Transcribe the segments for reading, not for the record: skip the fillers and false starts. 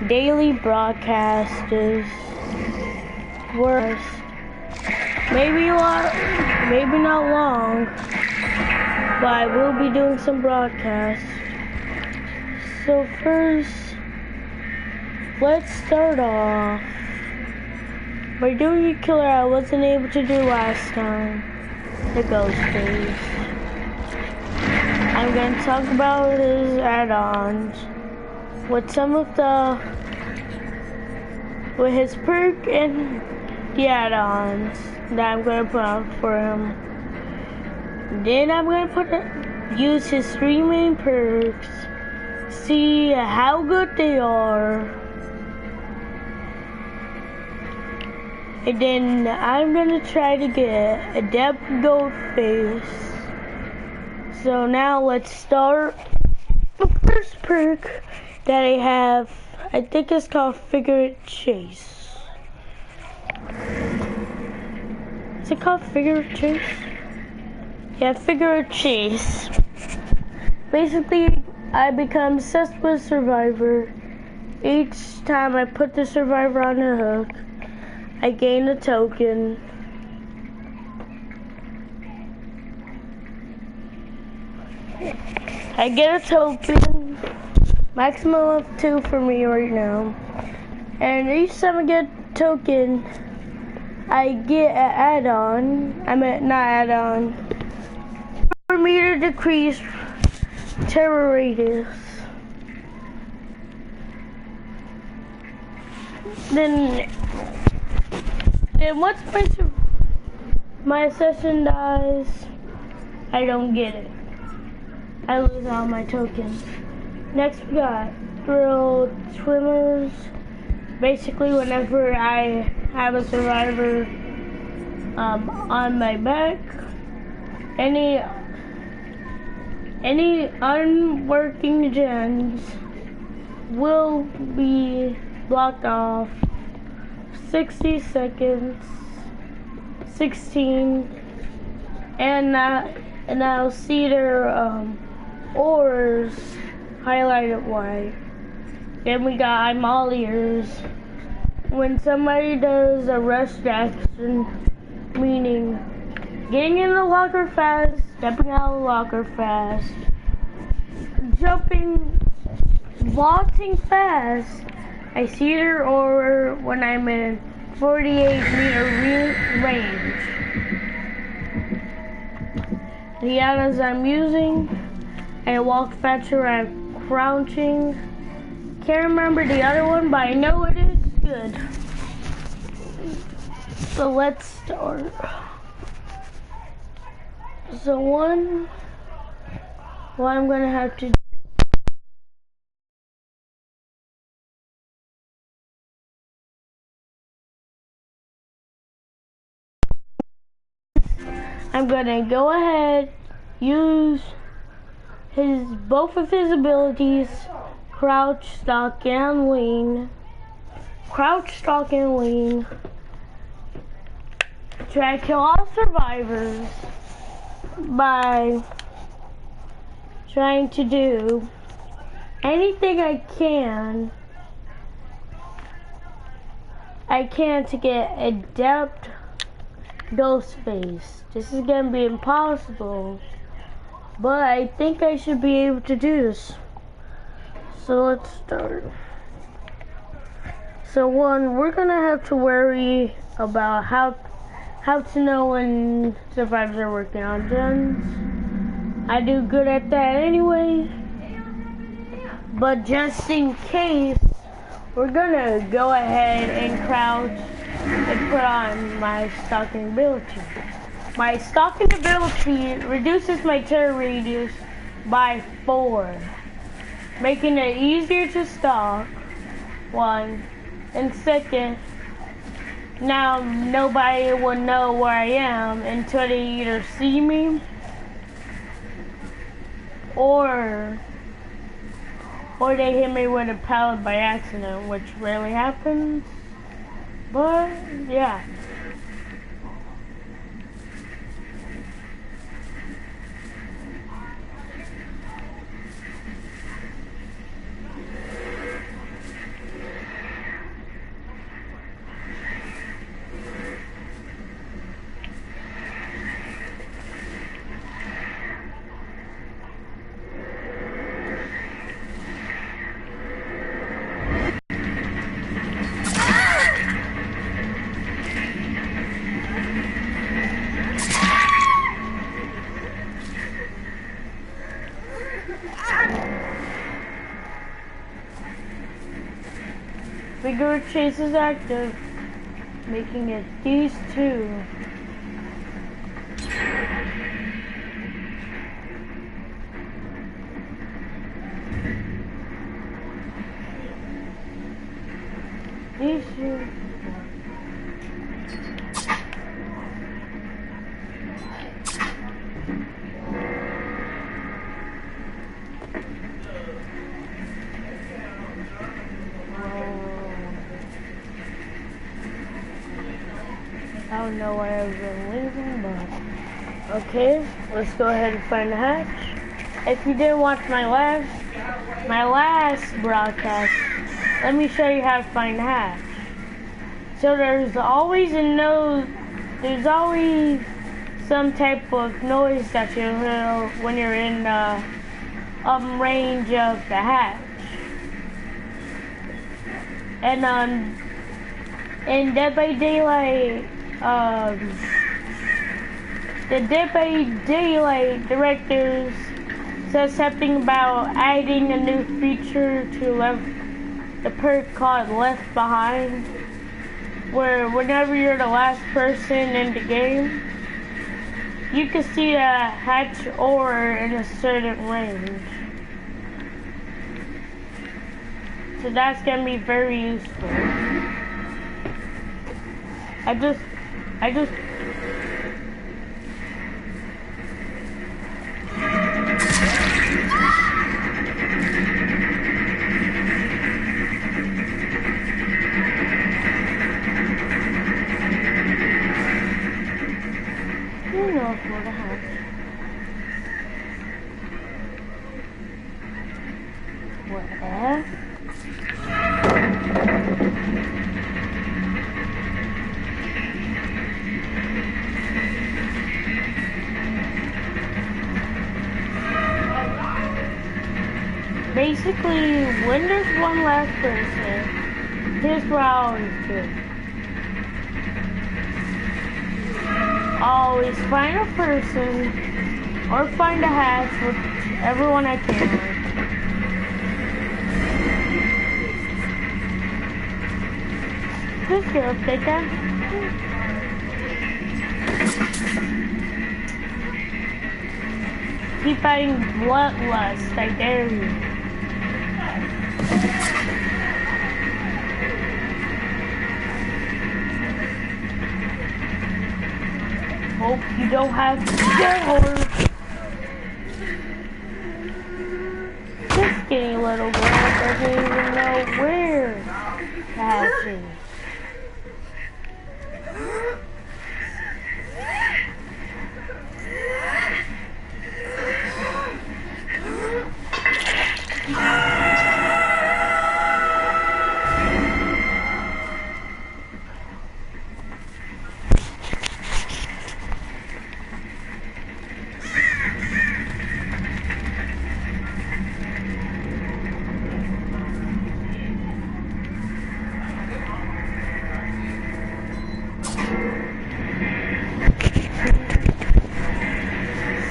daily broadcast is worth. Maybe not long, but I will be doing some broadcasts. So first, let's start off by doing a killer I wasn't able to do last time, the ghost phase. I'm going to talk about his add-ons with his perk and the add-ons that I'm going to put out for him. Then I'm going to use his 3 main perks, see how good they are, and then I'm going to try to get a depth gold face. So now let's start. The first perk that I have, I think it's called Figure Chase. Is it called Figure Chase? Yeah, Figure Chase. Basically, I become obsessed with Survivor. Each time I put the Survivor on the hook, I gain a token. I get a token, maximum of 2 for me right now. And each time I get a token, I get an add-on. Not add-on. For me to decrease terror radius. Then once my session dies, I don't get it. I lose all my tokens. Next we got Thrill Swimmers. Basically, whenever I have a survivor on my back, any unworking gens will be blocked off 60 seconds, 16, and I'll see their oars highlighted white. Then we got I'm all ears. When somebody does a rush action, meaning getting in the locker fast, stepping out of the locker fast, jumping, vaulting fast, I see their aura when I'm in 48-meter range. The items I'm using, I walk faster at crouching. Can't remember the other one, but I know it is good. So let's start. So what I'm gonna have to do, I'm gonna go ahead, use both of his abilities, crouch, stalk, and lean. Crouch, stalk, and lean. Try to kill all survivors by trying to do anything I can to get a depth ghost face. This is gonna be impossible, but I think I should be able to do this. So let's start. So we're gonna have to worry about how to know when survivors are working on gens. I do good at that anyway, but just in case, we're gonna go ahead and crouch and put on my stalking ability. My stalking ability reduces my terror radius by 4, making it easier to stalk, 1, and 2nd, now nobody will know where I am until they either see me or they hit me with a pallet by accident, which rarely happens. But yeah. Vigor chase is active, making it these two. These two. I don't know why I was leaving, but okay, let's go ahead and find the hatch. If you didn't watch my last broadcast, let me show you how to find the hatch. So there's always some type of noise that you hear when you're in the range of the hatch. And in Dead by Daylight, the Dead by Daylight directors says something about adding a new feature to the perk called Left Behind, where whenever you're the last person in the game, you can see the hatch or in a certain range. So that's gonna be very useful. I just you know for the hatch. Where? Basically, when there's one last person, here's what I always do. Always find a person, or find a hatch, whichever one I can. Just go take that. Keep fighting bloodlust, I dare you. Hope you don't have to go. This skinny little girl doesn't even know where the hatch is.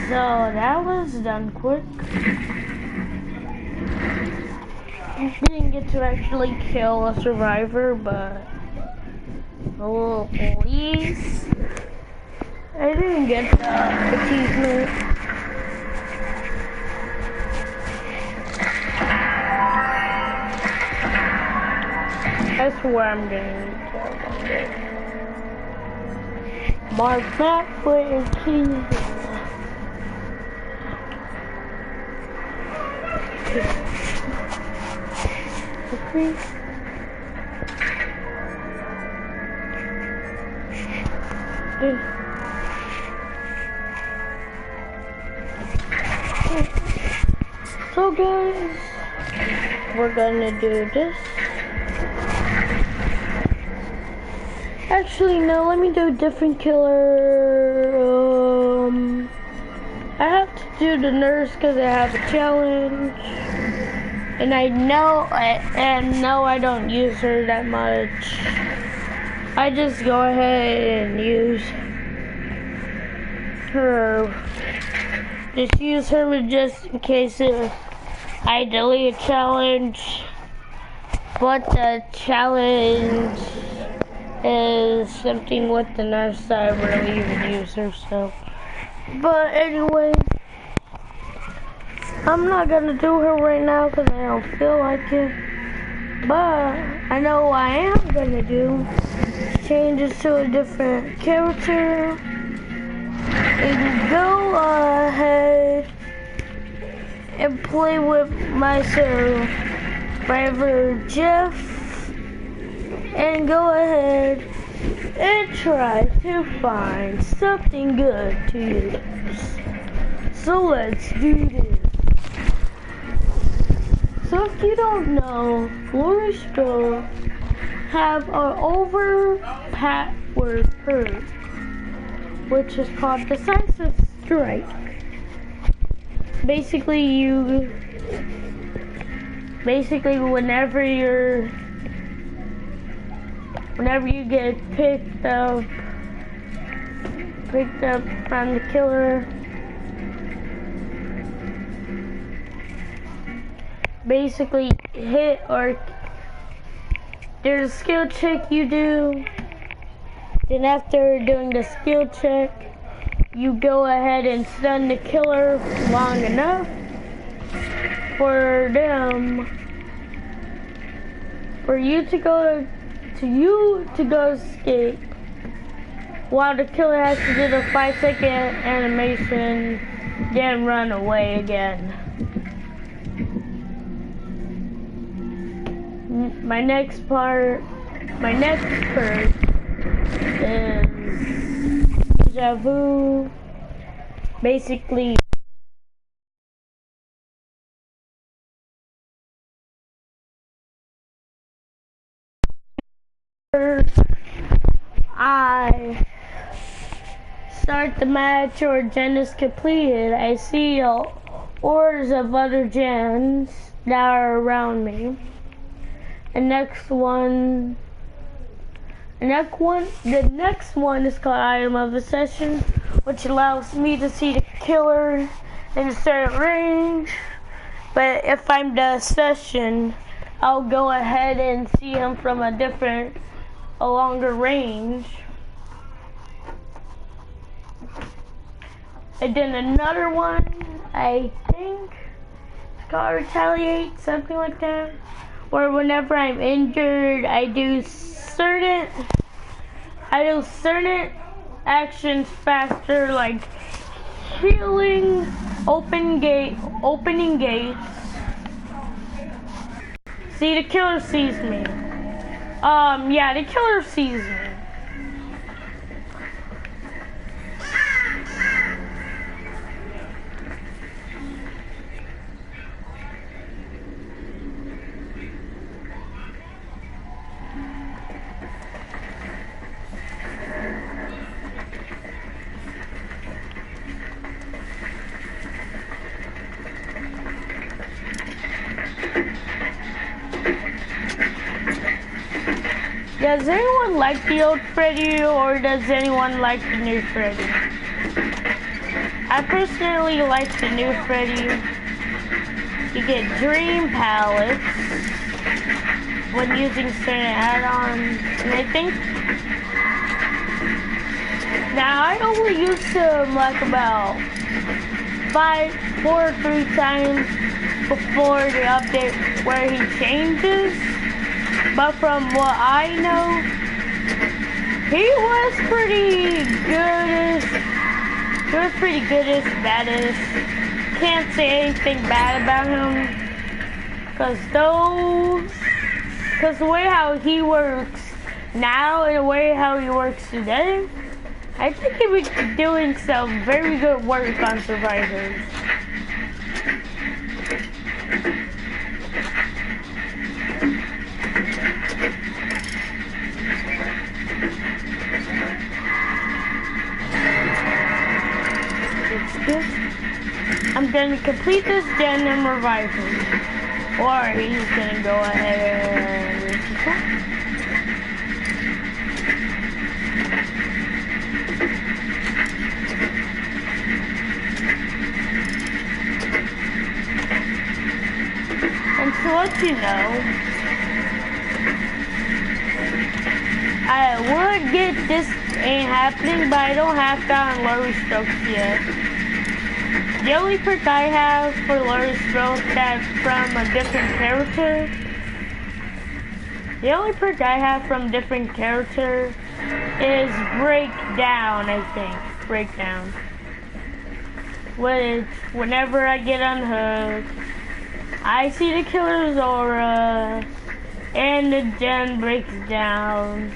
So that was done quick. Didn't get to actually kill a survivor, but oh please, I didn't get the achievement. That's where I'm getting killed one day. Mark that for achievement. Okay. So guys, we're gonna do this. Actually no, let me do a different killer. I have to do the nurse because I have a challenge. And I know I don't use her that much. I just go ahead and use her. Just use her just in case if I delete a challenge. But the challenge is something with the knife that I really even use or so. But anyway, I'm not gonna do her right now because I don't feel like it. But I know what I am gonna do. Change it to a different character and go ahead and play with my survivor Jeff and go ahead and try to find something good to use. So let's do this. So if you don't know, Flourish Go have an overpowered perk, which is called Decisive Strike. Basically, whenever you get picked up from the killer, basically hit or there's a skill check you do. Then after doing the skill check, you go ahead and stun the killer long enough for you to go escape, while the killer has to do the 5-second animation, then run away again. My next perk is Deja Vu. Basically, I start the match or gen is completed, I see orders of other gens that are around me. The next one is called Item of the Session, which allows me to see the killer in a certain range. But if I'm the session, I'll go ahead and see him from a longer range. And then another one, I think it's called Retaliate, something like that. Or whenever I'm injured, I do certain actions faster, like healing, opening gates. See, the killer sees me. Yeah, the killer sees me. Does anyone like the old Freddy, or does anyone like the new Freddy? I personally like the new Freddy. You get dream palettes when using certain add-ons, and I think now I only used them like about 4 or 3 times before the update where he changes. But from what I know, he was pretty good-ish, bad-ish. Can't say anything bad about him, cause the way how he works now and the way how he works today, I think he was doing some very good work on survivors. I'm going to complete this gen and revive him. Or he's going to go ahead and... And to let you know, I would get this ain't happening, but I don't have that on lower strokes yet. The only perk I have for lower strokes that's from a different character. The only perk I have from different character is breakdown, I think. Breakdown. Which, whenever I get unhooked, I see the killer's aura, and the gen breaks down.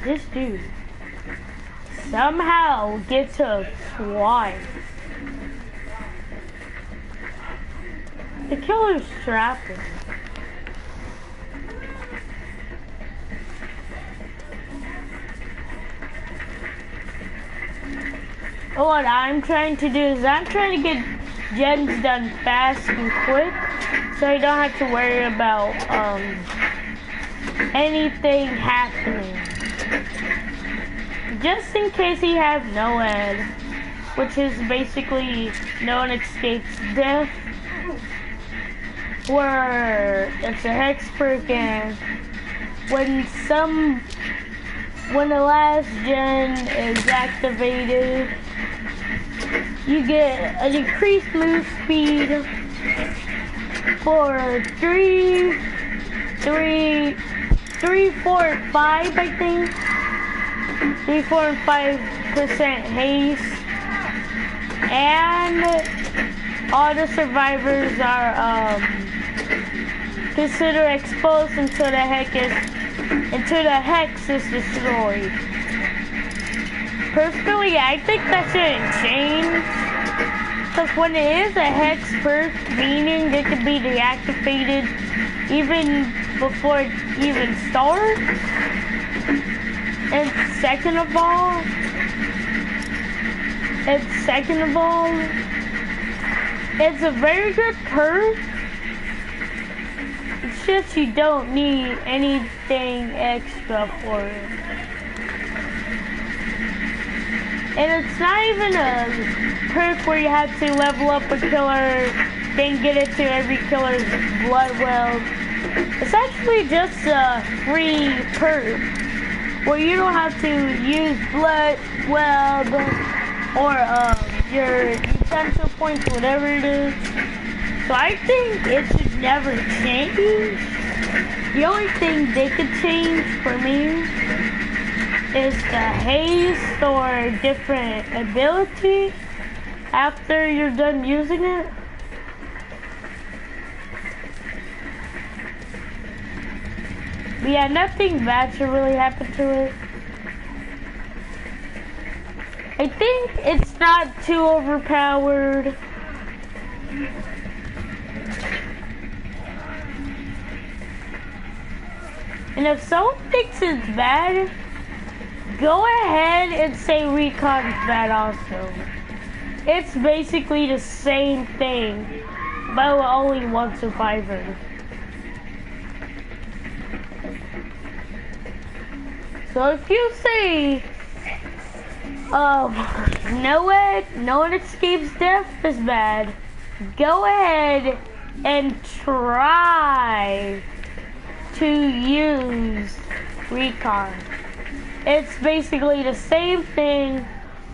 This dude somehow gets hooked twice. The killer's trapping. What I'm trying to do is I'm trying to get gens done fast and quick, so I don't have to worry about anything happening. Just in case you have no ed, which is basically no one escapes death, where it's a hex perk, and when the last gen is activated, you get an increased move speed for 3, 4, and 5, I think. 3, 4, and 5% haste, and all the survivors are considered exposed until the hex is destroyed. Personally, I think that shouldn't change, because when it is a hex perk, meaning it can be deactivated even before it even starts. And second of all, it's a very good perk. It's just you don't need anything extra for it. And it's not even a perk where you have to level up a killer, then get it to every killer's blood well. It's actually just a free perk, where you don't have to use blood weld or your utensil points, whatever it is. So I think it should never change. The only thing they could change for me is the haste or different ability after you're done using it. But yeah, nothing bad should really happen to it. I think it's not too overpowered. And if someone thinks it's bad, go ahead and say recon's bad also. It's basically the same thing, but with only one survivor. So if you say, no one escapes death is bad, go ahead and try to use recon. It's basically the same thing,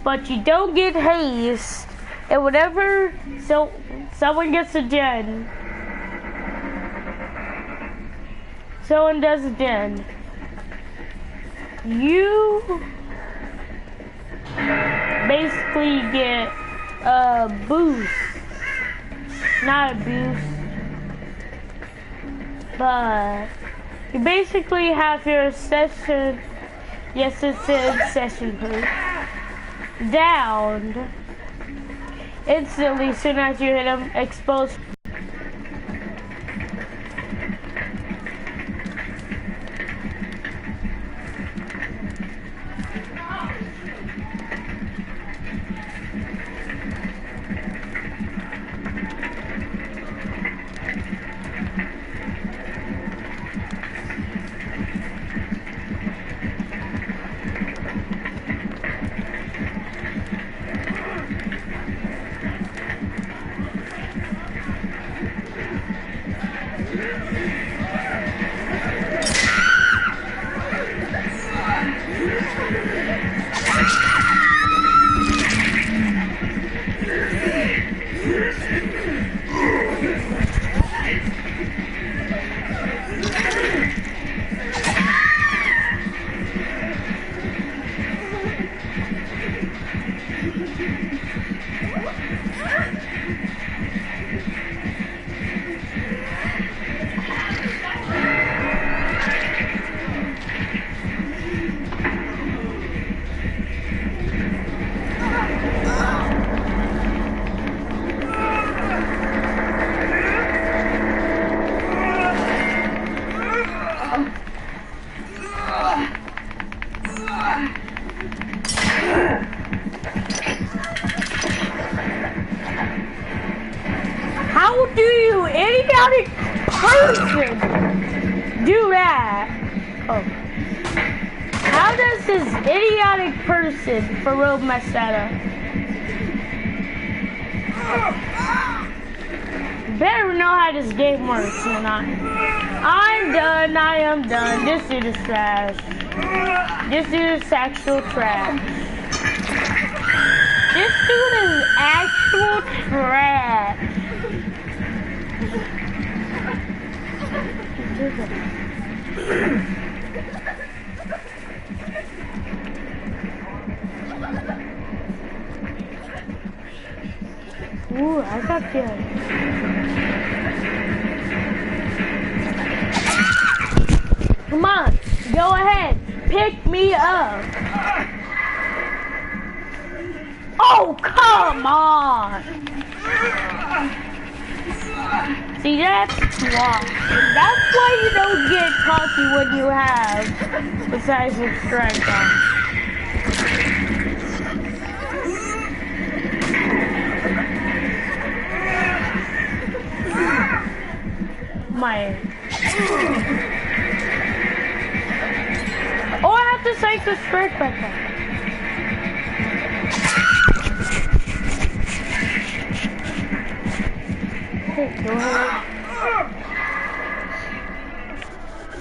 but you don't get haste, and whenever someone gets a gen, someone does a gen, you basically get a boost. Not a boost, but you basically have your session, yes it says session perk, down instantly as soon as you hit them, exposed. idiotic person do that? Oh. How does this idiotic person for real mess that up? Better know how this game works than I'm done, I am done. This dude is trash. This dude is actual trash. This dude is actual trash. Ooh, I got you. Come on, go ahead, pick me up. Oh, come on. See, that's why. That's why you don't get cocky when you have the size of strength on. Oh, I have to take the strength back up. Okay, go ahead.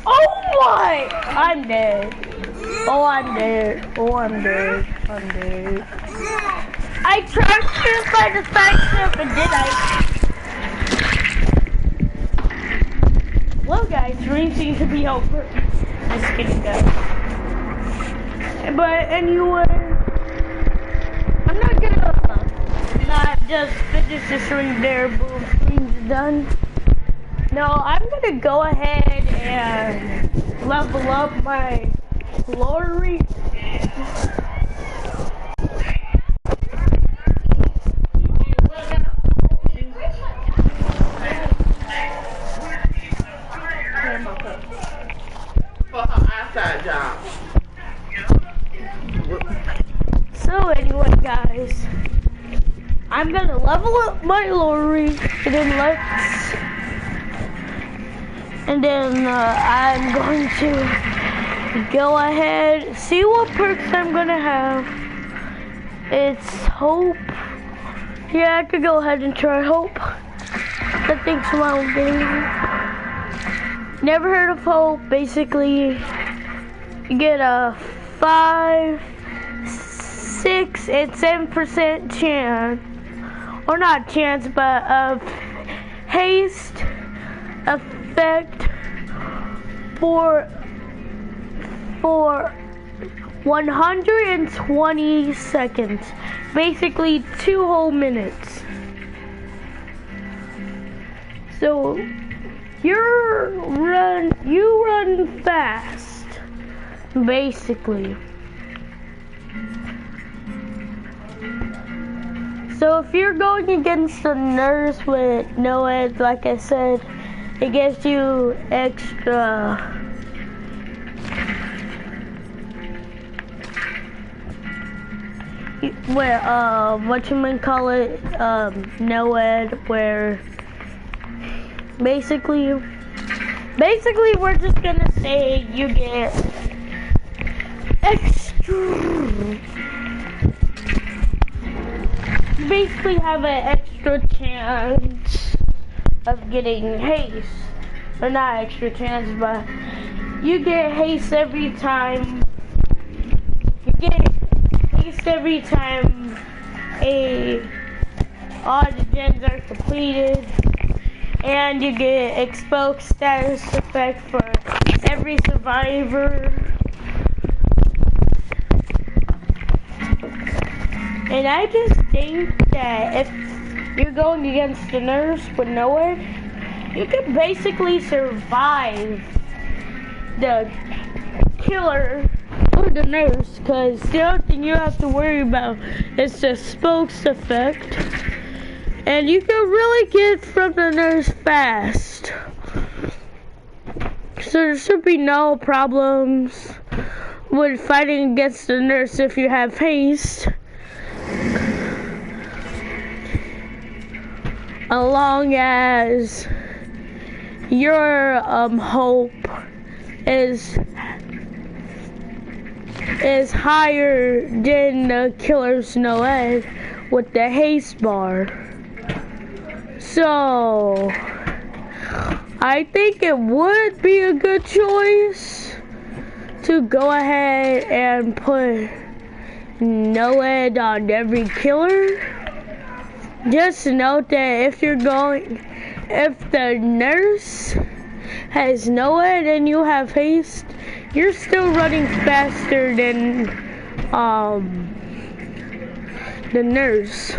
Oh my! I'm dead. Oh, I'm dead. Oh, I'm dead. I'm dead. I tried to find the side step, and did I? Well, guys, dream seems to be over. Just kidding, guys. But anyway, I'm not gonna not just finish the stream there. Boom, stream's done. No, I'm gonna go ahead and level up my glory. So anyway, guys, I'm gonna level up my lorry, and then I'm going to go ahead, see what perks I'm gonna have. It's hope. Yeah, I could go ahead and try hope. I think someone getting. Never heard of hope. Basically, you get a 5, 6, and 7% chance, or not chance, but of haste effect for 120 seconds. Basically 2 whole minutes. So you run fast, basically. So if you're going against a nurse with no edge, like I said, it gives you extra no ed, where basically we're just gonna say you get extra, basically have an extra chance of getting haste, or not extra chance, but you get haste every time. You get haste every time all the gens are completed, and you get exposed status effect for every survivor. And I just think that if you're going against the nurse with nowhere, you can basically survive the killer or the nurse, because the only thing you have to worry about is the spokes effect, and you can really get from the nurse fast. So there should be no problems with fighting against the nurse if you have haste. As long as your hope is higher than the killer's Noed with the haste bar. So I think it would be a good choice to go ahead and put Noed on every killer. Just note that if the nurse has Noed and you have haste, you're still running faster than the nurse.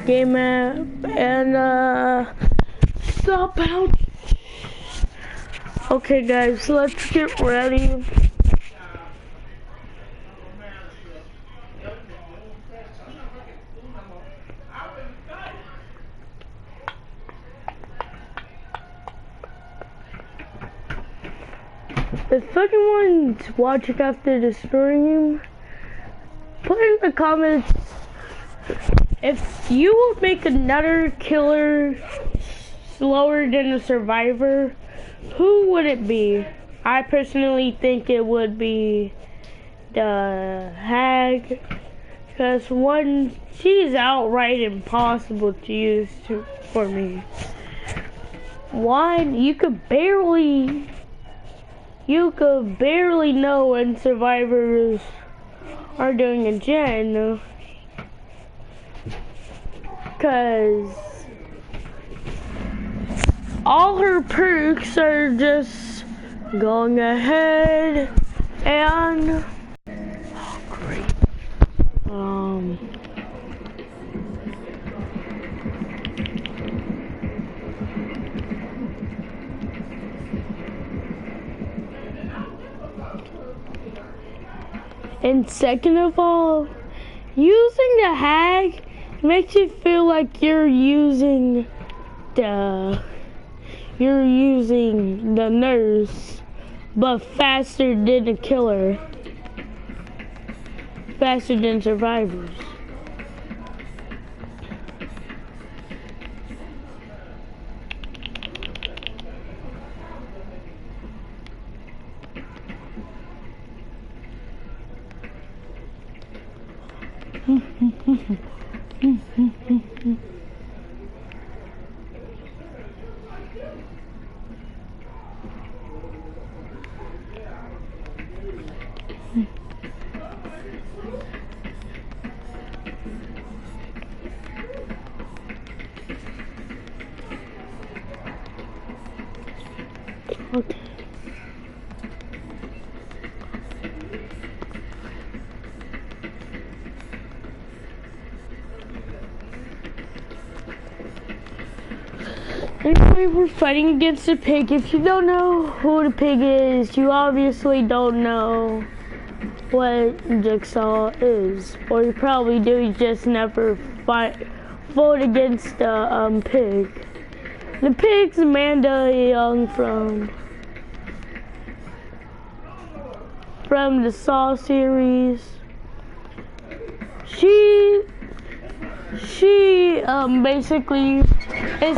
Game map, and stop out. Okay guys, let's get ready. If anyone's watching after the stream, put in the comments if you would make another killer slower than a survivor, who would it be? I personally think it would be the hag, because one, she's outright impossible to use for me. One, you could barely know when survivors are doing a gen, because all her perks are just going ahead and great. And second of all, using the hag makes you feel like you're using the nurse, but faster than the killer, faster than survivors. Okay. Anyway, we're fighting against the pig. If you don't know who the pig is, you obviously don't know what Jigsaw is. Or you probably do, you just never fought against the pig. The pig's Amanda Young from the Saw series. She basically is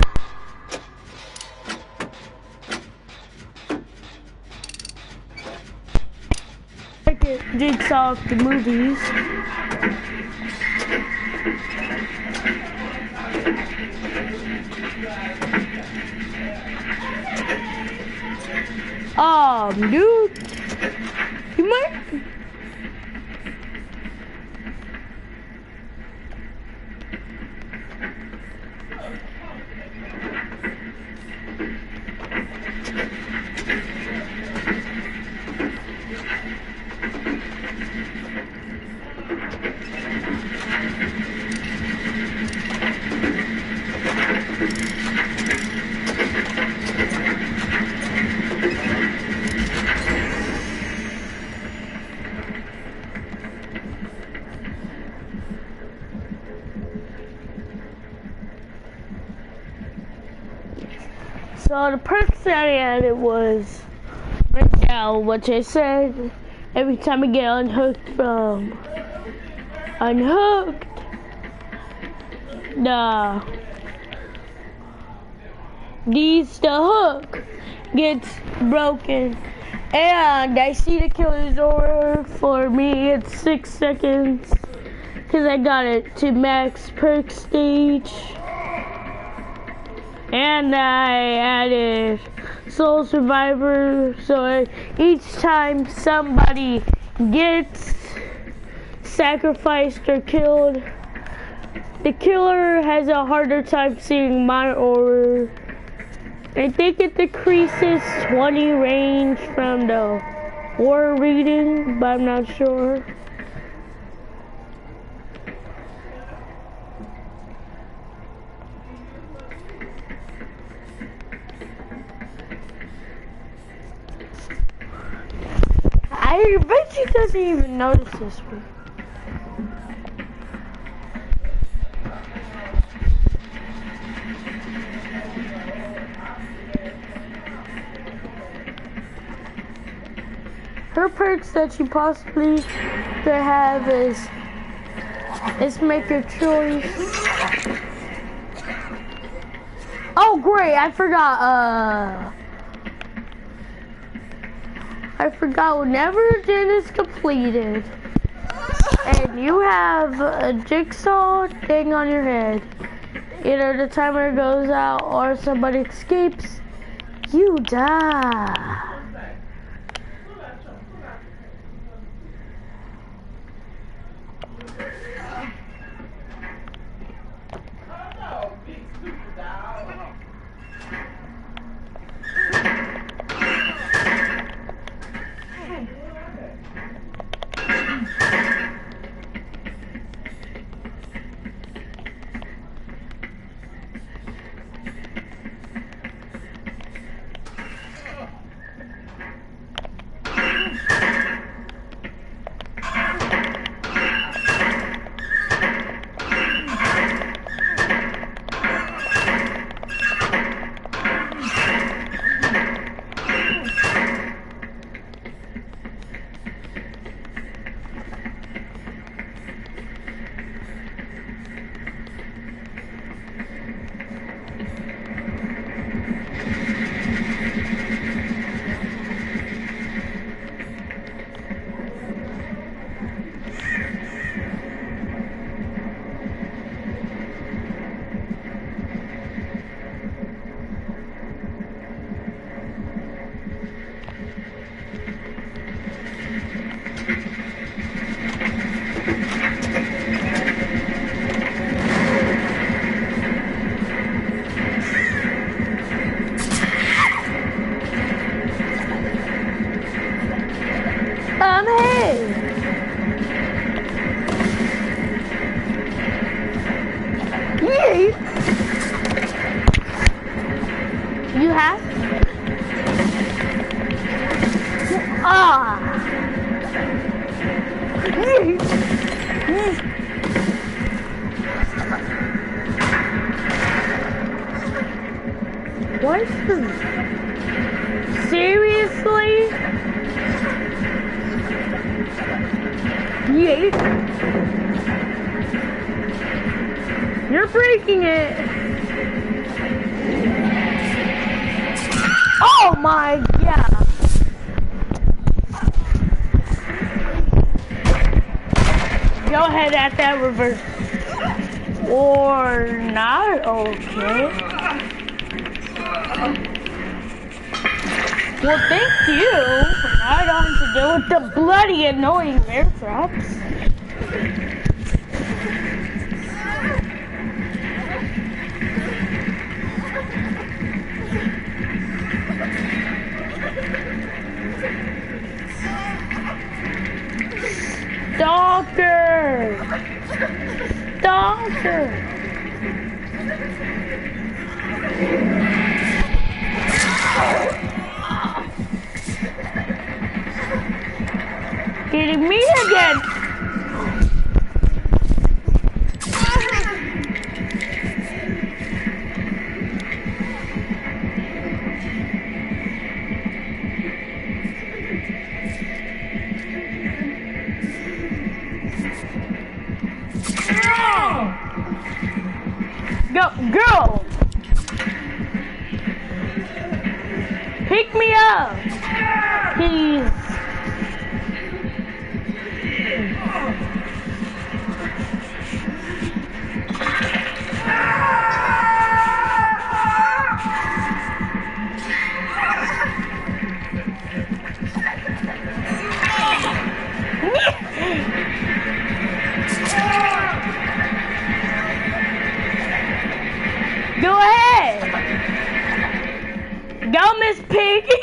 Jigsaw of the movies. Dude, you might. So the perks that I added was right now, which I said every time I get unhooked from unhooked, the hook gets broken. And I see the killer's over. For me, it's 6 seconds. Because I got it to max perk stage. And I added Soul Survivor. So each time somebody gets sacrificed or killed, the killer has a harder time seeing my aura. I think it decreases 20 range from the aura reading, but I'm not sure. I bet she doesn't even notice this one. Her perks that she possibly could have is make your choice. Oh great, I forgot whenever a gen is completed and you have a jigsaw thing on your head, either the timer goes out or somebody escapes, you die. Hey! Yay! You have? Ah! Yay! What? Seriously? Yay! You're breaking it! Oh my god! Go ahead at that reverse. Or not, okay. Well, thank you. Now I don't have to deal with the bloody annoying bear traps. Stalker! Stalker! Getting me again! Go, girl! Pick me up! Please. Go ahead! Go, Miss Piggy!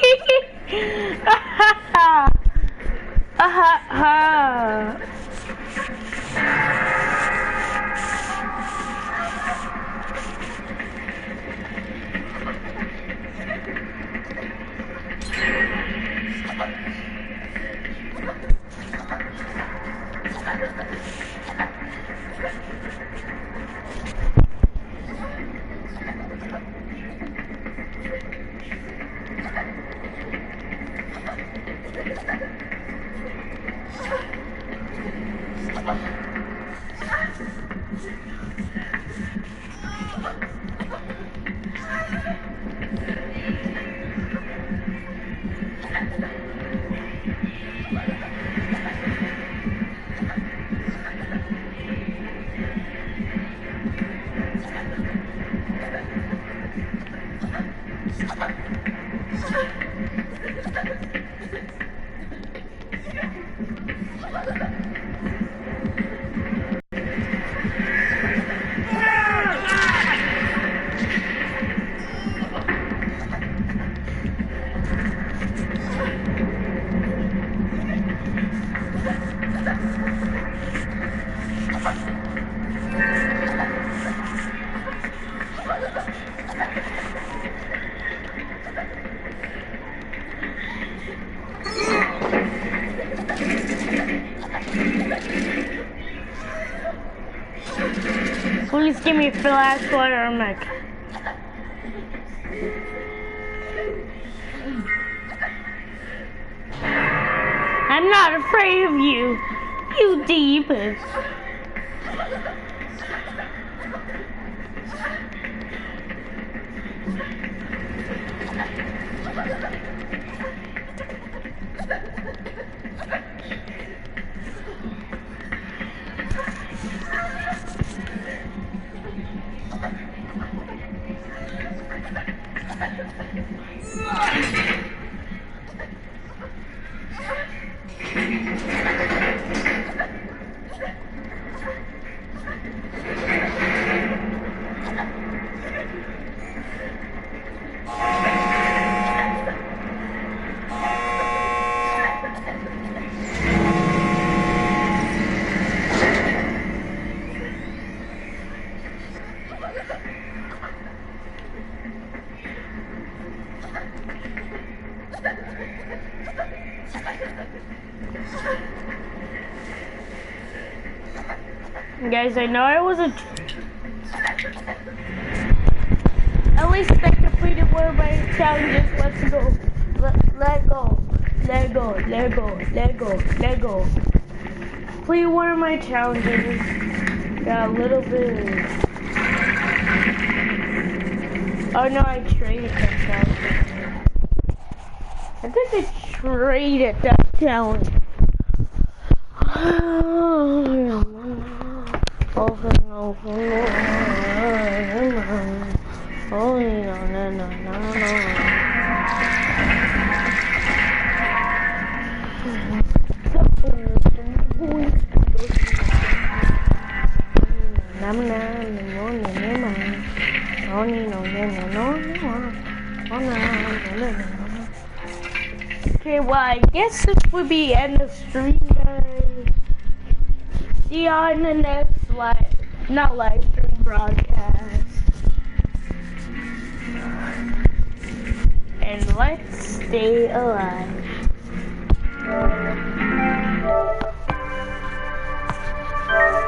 Please give me a flashlight or a mic. I'm not afraid of you, you deepest. Guys, I know I wasn't. At least I completed one of my challenges. Let's go. Let go. Let go. Let go. Let go. Let go. Complete one of my challenges. Got a little bit. Oh no, I traded that challenge. I think I traded that challenge. Okay, well, I guess this would be end of stream, guys. See you on the next not live stream broadcast. And let's stay alive.